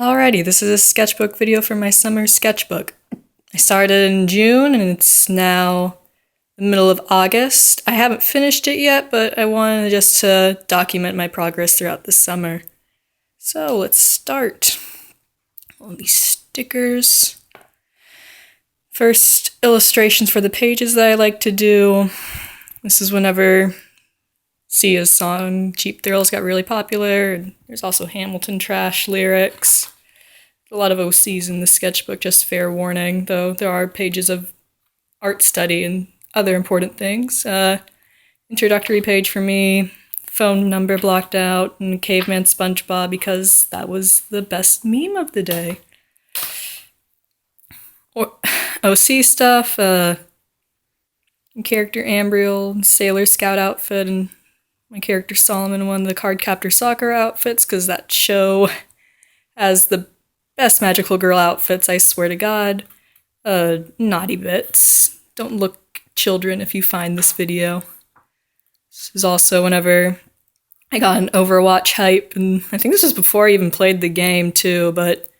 Alrighty, this is a sketchbook video for my summer sketchbook. I started in June and it's now the middle of August. I haven't finished it yet, but I wanted just to document my progress throughout the summer. So let's start. All these stickers. First, illustrations for the pages that I like to do. This is whenever Sia's song Cheap Thrills got really popular. And there's also Hamilton trash lyrics. A lot of OCs in the sketchbook, just fair warning, though there are pages of art study and other important things. Introductory page for me, phone number blocked out, and Caveman SpongeBob because that was the best meme of the day. Or OC stuff, character Ambriel, Sailor Scout outfit, and my character Solomon won the Cardcaptor soccer outfits because that show has the best magical girl outfits, I swear to God. Naughty bits. Don't look, children, if you find this video. This is also whenever I got an Overwatch hype, and I think this was before I even played the game too, but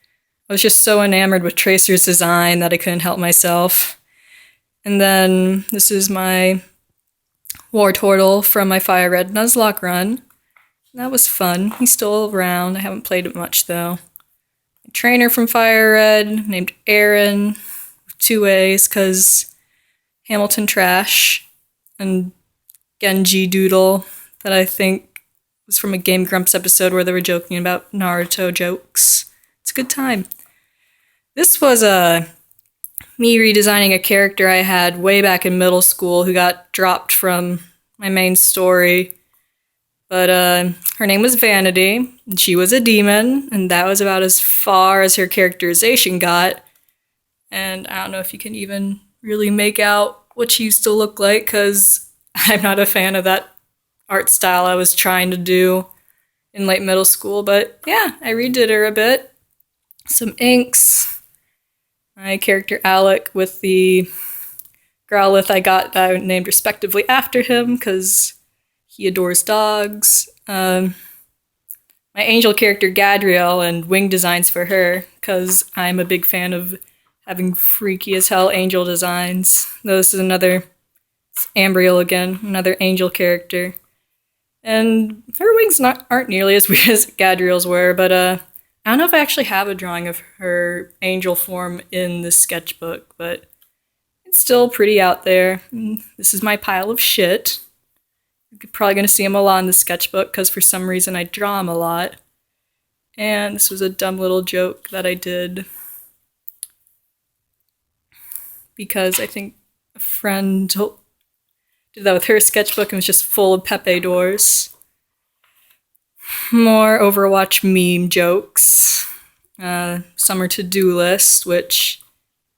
I was just so enamored with Tracer's design that I couldn't help myself. And then this is my War Turtle from my Fire Red Nuzlocke run. That was fun. He's still around. I haven't played it much though. A trainer from Fire Red named Aaron, with 2 A's, because Hamilton trash, and Genji Doodle that I think was from a Game Grumps episode where they were joking about Naruto jokes. It's a good time. This was me redesigning a character I had way back in middle school who got dropped from my main story. But her name was Vanity, and she was a demon, and that was about as far as her characterization got. And I don't know if you can even really make out what she used to look like, because I'm not a fan of that art style I was trying to do in late middle school. But yeah, I redid her a bit. Some inks. My character Alec with the Growlithe I got that I named respectively after him, because he adores dogs. My angel character Gadriel and wing designs for her, because I'm a big fan of having freaky as hell angel designs. This is another Ambriel again, another angel character. And her wings aren't nearly as weird as Gadriel's were, but I don't know if I actually have a drawing of her angel form in the sketchbook, but it's still pretty out there. This is my pile of shit. You're probably going to see him a lot in the sketchbook because for some reason I draw him a lot. And this was a dumb little joke that I did because I think a friend did that with her sketchbook and was just full of Pepe doors. More Overwatch meme jokes. Summer to-do list, which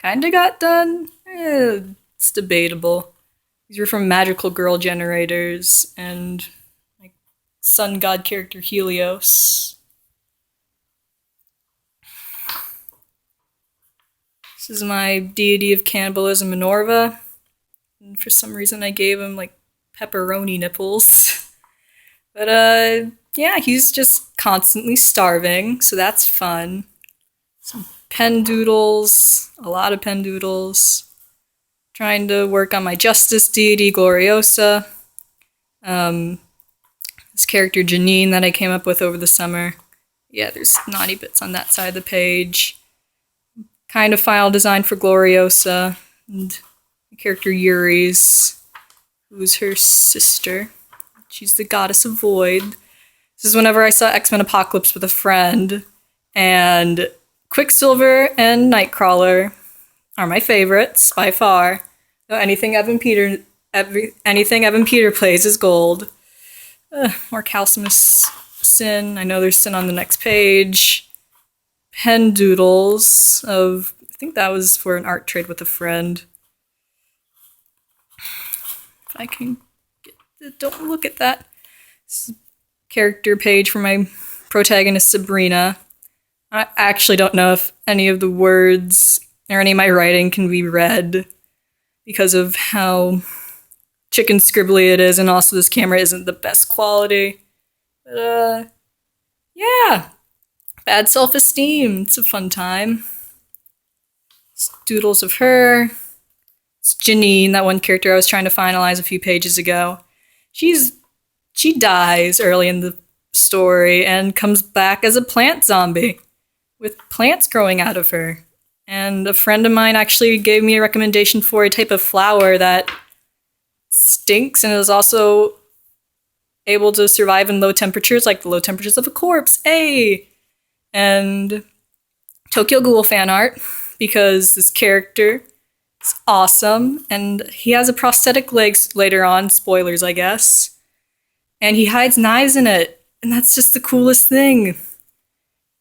kinda got done. It's debatable. These were from Magical Girl Generators and my sun god character Helios. This is my deity of cannibalism, Minerva. And for some reason I gave him like pepperoni nipples. But yeah, he's just constantly starving, so that's fun. Some pen doodles, a lot of pen doodles. Trying to work on my justice deity, Gloriosa. This character Janine that I came up with over the summer. Yeah, there's naughty bits on that side of the page. Kind of file design for Gloriosa. And the character Yuri's, who's her sister. She's the goddess of void. This is whenever I saw X-Men Apocalypse with a friend, and Quicksilver and Nightcrawler are my favorites by far. Though anything Evan Peter plays is gold. More Calcimus Sin. I know there's Sin on the next page. Pen doodles of, I think that was for an art trade with a friend. If I can get, don't look at that. This is character page for my protagonist Sabrina. I actually don't know if any of the words or any of my writing can be read because of how chicken scribbly it is, and also this camera isn't the best quality. But yeah, Bad self-esteem. It's a fun time. It's doodles of her. It's Janine, that one character I was trying to finalize a few pages ago. She dies early in the story and comes back as a plant zombie with plants growing out of her. And a friend of mine actually gave me a recommendation for a type of flower that stinks and is also able to survive in low temperatures, like the low temperatures of a corpse. Hey! And Tokyo Ghoul fan art, because this character is awesome, and he has a prosthetic leg later on, spoilers I guess, and he hides knives in it, and that's just the coolest thing.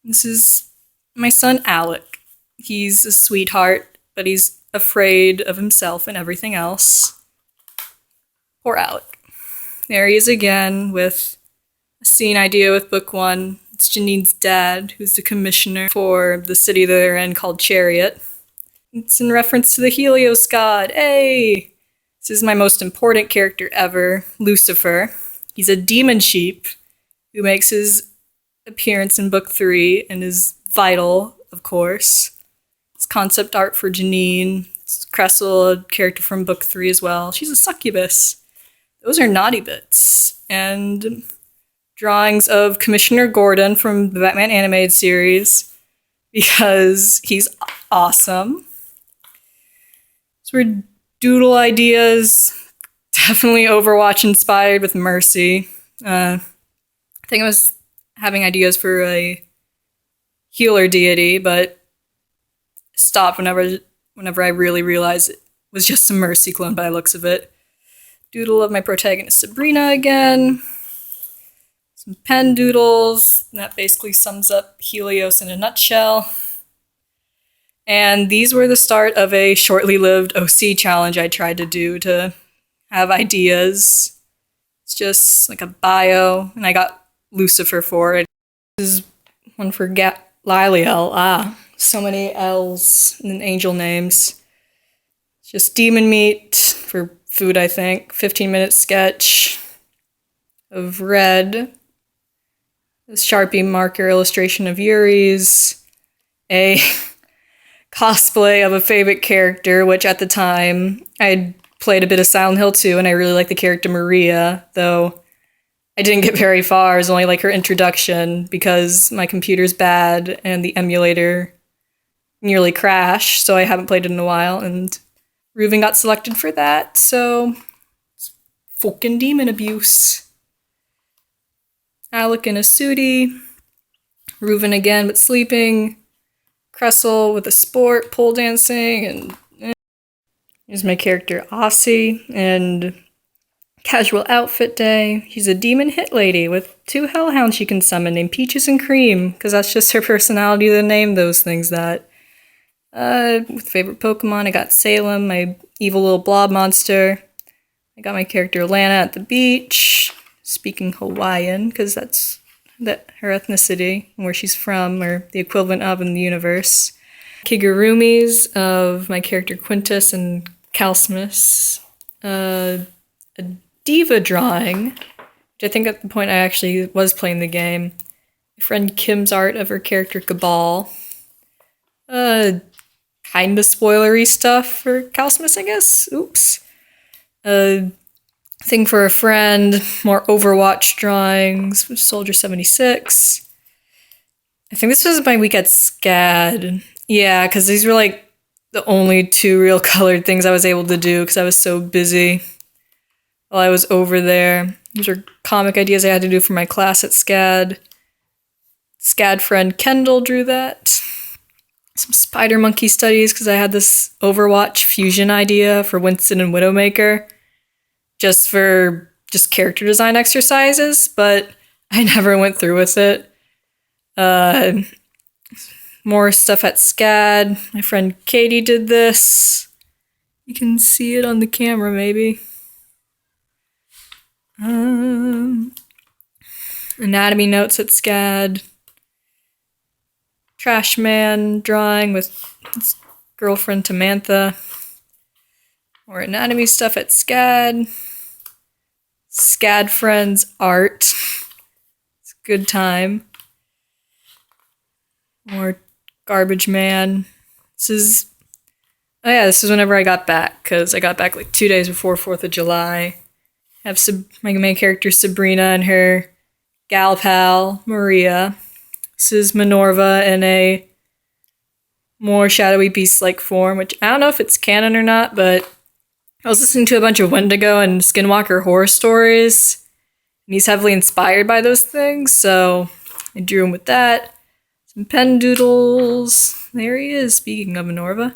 This is my son Alec. He's a sweetheart, but he's afraid of himself and everything else. Poor Alec. There he is again with a scene idea with book 1. It's Janine's dad, who's the commissioner for the city they're in called Chariot. It's in reference to the Helios god. Hey! This is my most important character ever, Lucifer. He's a demon sheep who makes his appearance in book 3 and is vital, of course. It's concept art for Janine. It's Cressel, a character from book 3 as well. She's a succubus. Those are naughty bits. And drawings of Commissioner Gordon from the Batman animated series, because he's awesome. So we're doodle ideas, definitely Overwatch inspired with Mercy. I think I was having ideas for a healer deity, but stopped whenever I really realized it was just a Mercy clone by the looks of it. Doodle of my protagonist Sabrina again. Some pen doodles. That basically sums up Helios in a nutshell. And these were the start of a shortly lived OC challenge I tried to do to have ideas. It's just like a bio, and I got Lucifer for it. This is one for Liliel. So many L's in angel names. It's just demon meat for food, I think. 15-minute sketch of Red. This Sharpie marker illustration of Yuri's. A cosplay of a favorite character, which at the time I played a bit of Silent Hill 2, and I really liked the character Maria, though I didn't get very far. It was only like her introduction because my computer's bad and the emulator nearly crashed, so I haven't played it in a while, and Reuven got selected for that, so it's fucking demon abuse. Alec in a sootie. Reuven again but sleeping. Cressel with a sport, pole dancing, and here's my character Aussie, and casual outfit day. She's a demon hit lady with 2 hellhounds she can summon named Peaches and Cream, because that's just her personality to name those things that. With favorite Pokemon, I got Salem, my evil little blob monster. I got my character Lana at the beach, speaking Hawaiian, because that's her ethnicity and where she's from, or the equivalent of in the universe. Kigurumis of my character Quintus and Calsmus. A diva drawing, which I think at the point I actually was playing the game. My friend Kim's art of her character Cabal. Kinda spoilery stuff for Calsmus, I guess. Oops. Thing for a friend, more Overwatch drawings, Soldier 76. I think this was my week at SCAD. Yeah, because these were like the only 2 real colored things I was able to do because I was so busy while I was over there. These are comic ideas I had to do for my class at SCAD. SCAD friend Kendall drew that. Some spider monkey studies because I had this Overwatch fusion idea for Winston and Widowmaker. Just character design exercises, but I never went through with it. More stuff at SCAD. My friend Katie did this. You can see it on the camera, maybe. Anatomy notes at SCAD. Trash man drawing with his girlfriend Tamantha. More anatomy stuff at SCAD. SCAD friends art. It's a good time. More Garbage Man. This is whenever I got back, because I got back like 2 days before 4th of July. I have my main character Sabrina and her gal pal, Maria. This is Minerva in a more shadowy beast-like form, which I don't know if it's canon or not, but I was listening to a bunch of Wendigo and Skinwalker horror stories, and he's heavily inspired by those things, so I drew him with that. Some pen doodles. There he is, speaking of Minerva.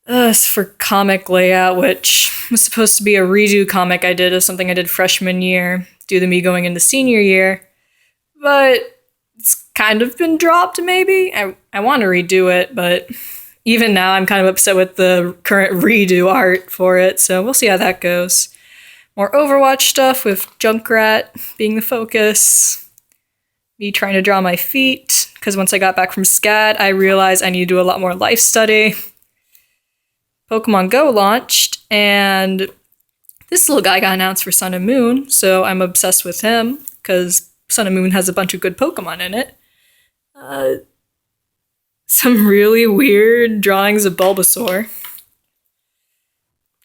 This for comic layout, which was supposed to be a redo comic I did of something I did freshman year, due to me going into senior year, but it's kind of been dropped, maybe? I want to redo it, but even now I'm kind of upset with the current redo art for it, so we'll see how that goes. More Overwatch stuff with Junkrat being the focus. Me trying to draw my feet, because once I got back from SCAD, I realized I need to do a lot more life study. Pokemon Go launched, and this little guy got announced for Sun and Moon, so I'm obsessed with him, because Sun and Moon has a bunch of good Pokemon in it. Some really weird drawings of Bulbasaur.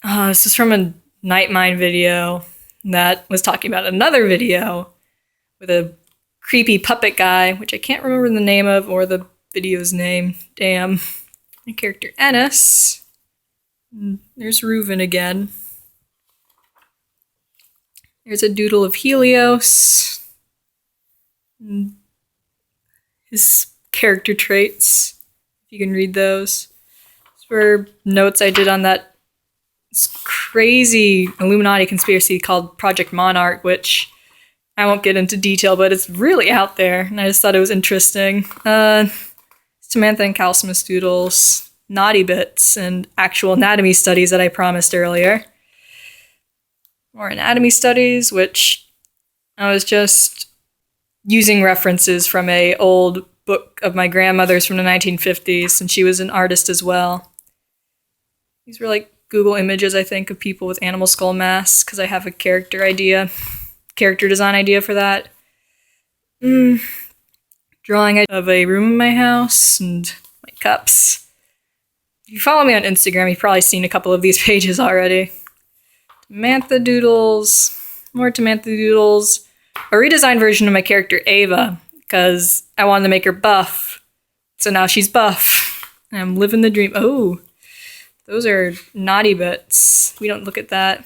This is from a Nightmind video that was talking about another video with a creepy puppet guy, which I can't remember the name of or the video's name. Damn. My character Ennis. There's Reuven again. There's a doodle of Helios. His character traits, if you can read those. These were notes I did on that crazy Illuminati conspiracy called Project Monarch, which I won't get into detail, but it's really out there, and I just thought it was interesting. Samantha and Calcimus doodles, naughty bits, and actual anatomy studies that I promised earlier. More anatomy studies, which I was just using references from a old book of my grandmother's from the 1950s, and she was an artist as well. These were like Google images, I think, of people with animal skull masks, because I have a character design idea for that. Drawing of a room in my house, and my cups. If you follow me on Instagram, you've probably seen a couple of these pages already. Tamantha doodles, more Tamantha doodles. A redesigned version of my character Ava, because I wanted to make her buff. So now she's buff. And I'm living the dream. Oh, those are naughty bits. We don't look at that.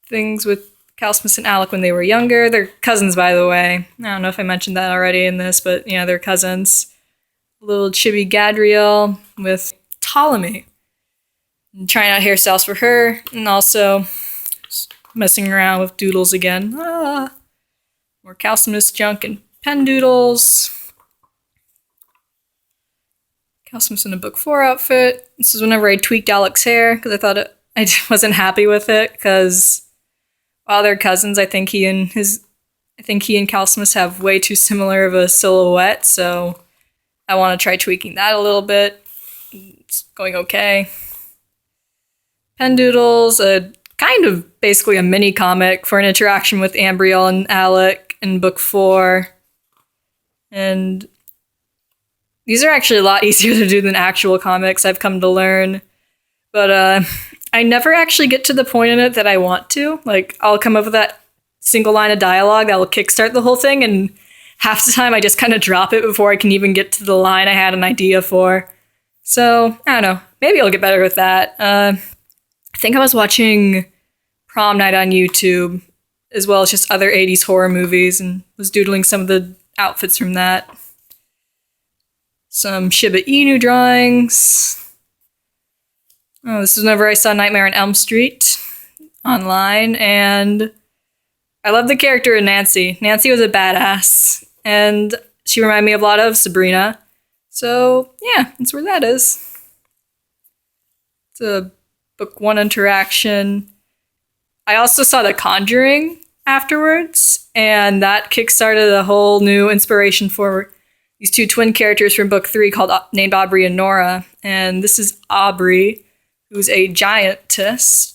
Things with Calcimus and Alec when they were younger. They're cousins, by the way. I don't know if I mentioned that already in this, but yeah, they're cousins. Little chibi Gadriel with Ptolemy. And trying out hairstyles for her, and also messing around with doodles again. More Calcimus junk and pen doodles. Calcimus in a book 4 outfit. This is whenever I tweaked Alec's hair, because I thought I wasn't happy with it, because while they're cousins, I think he and Calcimus have way too similar of a silhouette, so I want to try tweaking that a little bit. It's going okay. Pen doodles, kind of basically a mini comic for an interaction with Ambriel and Alec in book 4. And these are actually a lot easier to do than actual comics, I've come to learn. But I never actually get to the point in it that I want to. Like, I'll come up with that single line of dialogue that will kickstart the whole thing, and half the time I just kind of drop it before I can even get to the line I had an idea for. So, I don't know. Maybe I'll get better with that. I think I was watching Prom Night on YouTube, as well as just other 80s horror movies, and was doodling some of the outfits from that. Some Shiba Inu drawings. Oh, this is whenever I saw Nightmare on Elm Street online, and I love the character of Nancy. Nancy was a badass, and she reminded me a lot of Sabrina. So, yeah, that's where that is. It's a book 1 interaction. I also saw The Conjuring afterwards, and that kickstarted a whole new inspiration for these 2 twin characters from book 3 named Aubrey and Nora. And this is Aubrey, who's a giantess.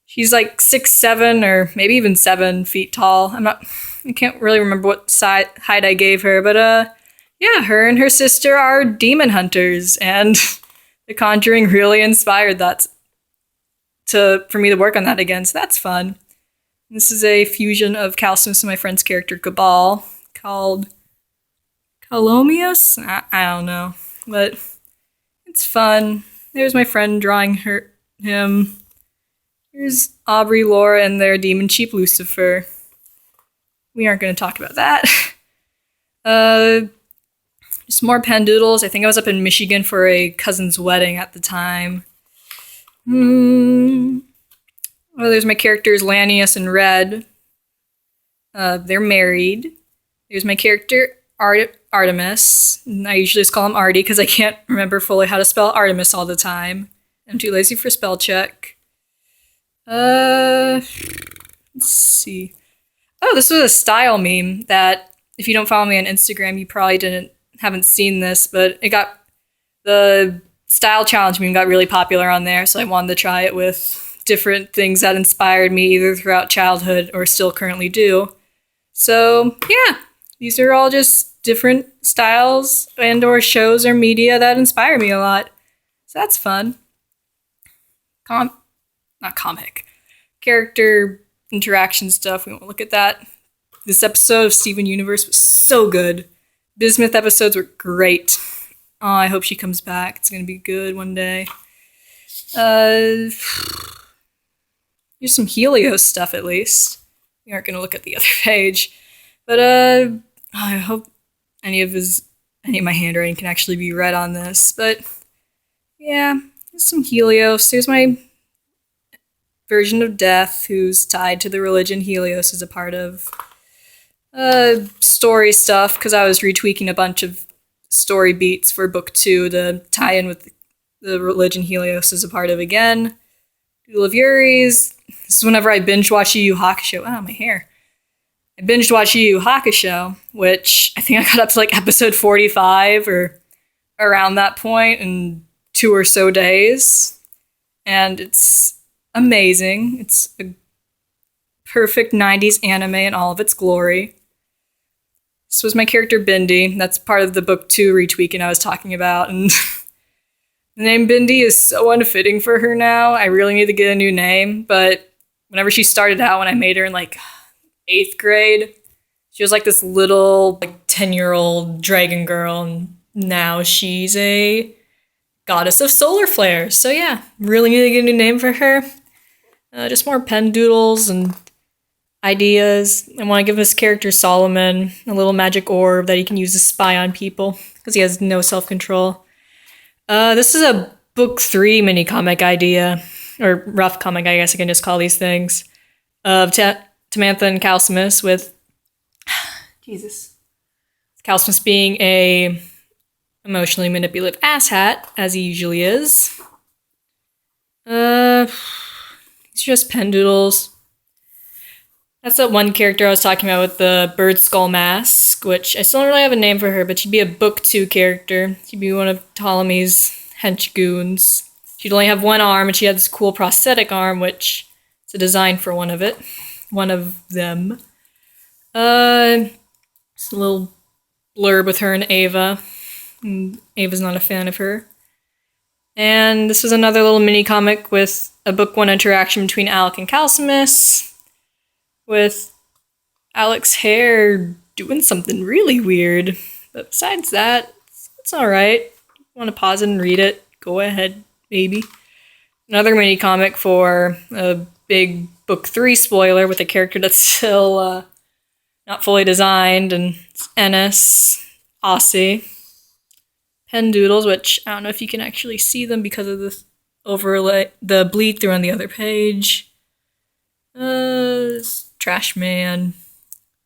She's like 6'7", or maybe even 7 feet tall. I'm not I can't really remember what height I gave her, but yeah, her and her sister are demon hunters, and The Conjuring really inspired that for me to work on that again, so that's fun. This is a fusion of Calcimus and my friend's character Cabal, called Calomius? I don't know, but it's fun. There's my friend drawing him. Here's Aubrey, Laura, and their demon chief Lucifer. We aren't going to talk about that. Just more pen doodles. I think I was up in Michigan for a cousin's wedding at the time. Oh, there's my characters Lanius and Red. They're married. There's my character Artemis. I usually just call him Artie because I can't remember fully how to spell Artemis all the time. I'm too lazy for spell check. Let's see. Oh, this was a style meme that if you don't follow me on Instagram, you probably haven't seen this, but the style challenge meme got really popular on there, so I wanted to try it with different things that inspired me either throughout childhood or still currently do. So, yeah, these are all just different styles and or shows or media that inspire me a lot. So that's fun. Not comic. Character interaction stuff. We won't look at that. This episode of Steven Universe was so good. Bismuth episodes were great. Oh, I hope she comes back. It's going to be good one day. Here's some Helios stuff, at least. We aren't going to look at the other page. But I hope any of my handwriting can actually be read on this. But yeah, there's some Helios. There's my version of Death, who's tied to the religion Helios is a part of. Story stuff, because I was retweaking a bunch of story beats for book 2 to tie in with the religion Helios is a part of again. Duel of Yuris. This is whenever I binge watch Yu Yu Hakusho. Oh, my hair. I binged watch Yu Yu Hakusho, which I think I got up to like episode 45 or around that point in 2 or so days. And it's amazing. It's a perfect 90s anime in all of its glory. This was my character Bindi. That's part of the book 2 retweaking I was talking about. And the name Bindi is so unfitting for her now. I really need to get a new name. But whenever she started out, when I made her in like 8th grade, she was like this little 10-year-old dragon girl. And now she's a goddess of solar flares. So yeah, really need to get a new name for her. Just more pen doodles and ideas. I want to give this character Solomon a little magic orb that he can use to spy on people because he has no self-control. This is a book 3 mini comic idea, or rough comic, I guess I can just call these things, of Tamantha and Calcimus, with Calcimus being a emotionally manipulative asshat, as he usually is. It's just pen doodles. That's that one character I was talking about with the bird skull mask, which I still don't really have a name for her, but she'd be a book 2 character. She'd be one of Ptolemy's hench goons. She'd only have one arm, and she had this cool prosthetic arm, which is a design for one of them. Just a little blurb with her and Ava. And Ava's not a fan of her. And this was another little mini comic with a book 1 interaction between Alec and Calcimus, with Alec's hair doing something really weird. But besides that, it's alright. Want to pause it and read it? Go ahead, baby. Another mini comic for a big book 3 spoiler with a character that's still not fully designed, and it's Ennis, Aussie. Pen doodles, which I don't know if you can actually see them because of the overlay, the bleed through on the other page. Trash Man.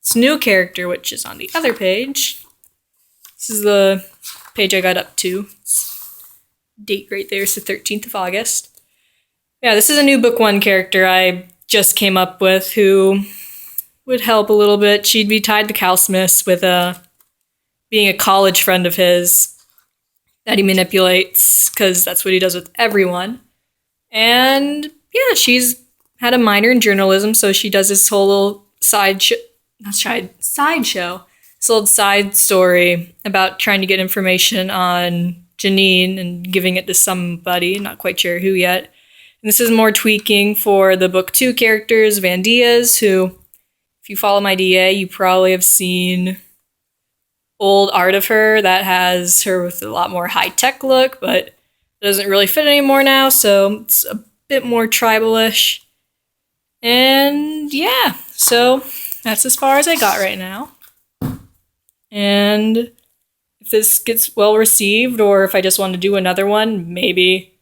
It's a new character, which is on the other page. This is the page I got up to. Date right there is the 13th of August. Yeah, this is a new book 1 character I just came up with who would help a little bit. She'd be tied to Calcimus with being a college friend of his that he manipulates, because that's what he does with everyone. And yeah, she's had a minor in journalism, so she does this whole little sideshow. This old side story about trying to get information on Janine and giving it to somebody, not quite sure who yet. And this is more tweaking for the book 2 characters, Van Diaz, who, if you follow my DA, you probably have seen old art of her that has her with a lot more high-tech look, but it doesn't really fit anymore now, so it's a bit more tribal-ish. And yeah, so that's as far as I got right now. And if this gets well received, or if I just want to do another one, maybe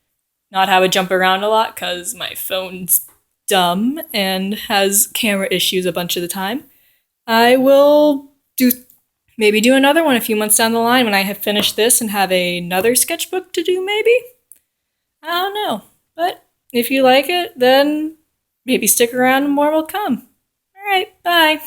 not have it jump around a lot because my phone's dumb and has camera issues a bunch of the time, I will maybe do another one a few months down the line when I have finished this and have another sketchbook to do, maybe? I don't know. But if you like it, then maybe stick around and more will come. Alright, bye.